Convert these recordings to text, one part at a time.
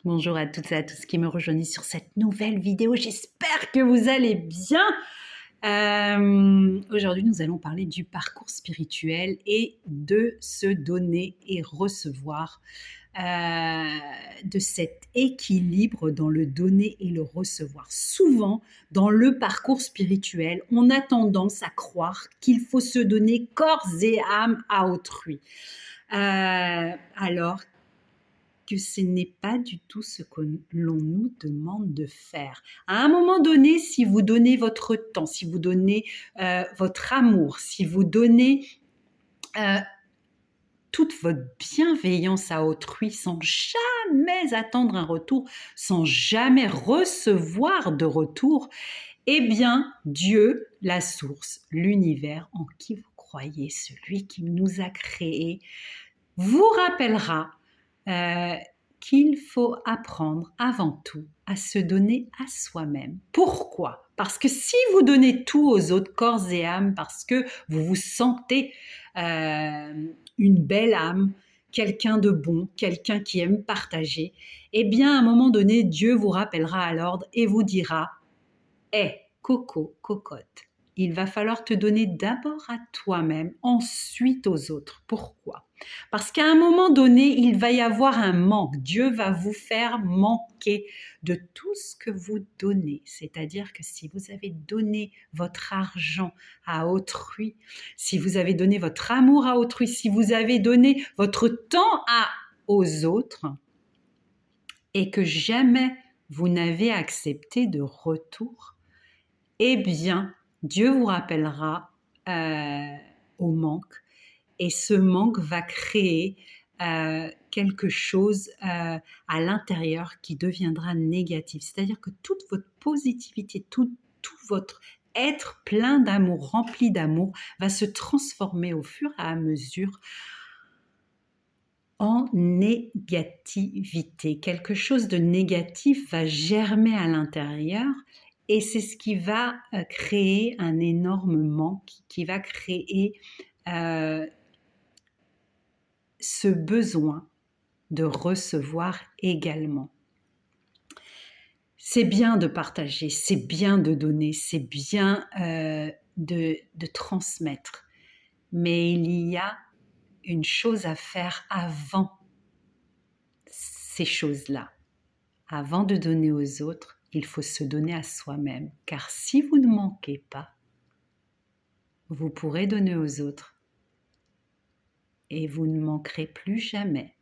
Bonjour à toutes et à tous qui me rejoignent sur cette nouvelle vidéo. J'espère que vous allez bien. Aujourd'hui, nous allons parler du parcours spirituel et de se donner et recevoir, de cet équilibre dans le donner et le recevoir. Souvent, dans le parcours spirituel, on a tendance à croire qu'il faut se donner corps et âme à autrui. Alors que ce n'est pas du tout ce que l'on nous demande de faire. À un moment donné, si vous donnez votre temps, si vous donnez votre amour, si vous donnez toute votre bienveillance à autrui sans jamais attendre un retour, sans jamais recevoir de retour, eh bien, Dieu, la source, l'univers en qui vous croyez, celui qui nous a créés, vous rappellera qu'il faut apprendre avant tout à se donner à soi-même. Pourquoi ? Parce que si vous donnez tout aux autres, corps et âme, parce que vous vous sentez une belle âme, quelqu'un de bon, quelqu'un qui aime partager, eh bien, à un moment donné, Dieu vous rappellera à l'ordre et vous dira « Hé, coco, cocotte, il va falloir te donner d'abord à toi-même, ensuite aux autres. » Pourquoi ? Parce qu'à un moment donné, il va y avoir un manque. Dieu va vous faire manquer de tout ce que vous donnez. C'est-à-dire que si vous avez donné votre argent à autrui, si vous avez donné votre amour à autrui, si vous avez donné votre temps aux autres et que jamais vous n'avez accepté de retour, eh bien, Dieu vous rappellera au manque et ce manque va créer quelque chose à l'intérieur qui deviendra négatif. C'est-à-dire que toute votre positivité, tout votre être plein d'amour, rempli d'amour, va se transformer au fur et à mesure en négativité. Quelque chose de négatif va germer à l'intérieur et c'est ce qui va créer un énorme manque, qui va créer ce besoin de recevoir également. C'est bien de partager, c'est bien de donner, c'est bien de transmettre, mais il y a une chose à faire avant ces choses-là. Avant de donner aux autres, il faut se donner à soi-même, car si vous ne manquez pas, vous pourrez donner aux autres et vous ne manquerez plus jamais.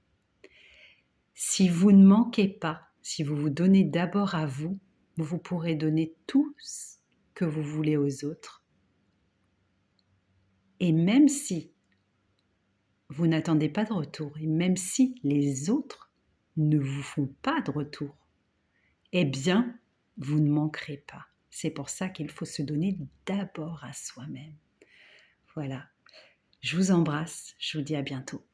Si vous ne manquez pas, si vous vous donnez d'abord à vous, vous pourrez donner tout ce que vous voulez aux autres. Et même si vous n'attendez pas de retour, et même si les autres ne vous font pas de retour, eh bien, vous ne manquerez pas. C'est pour ça qu'il faut se donner d'abord à soi-même. Voilà. Je vous embrasse, je vous dis à bientôt.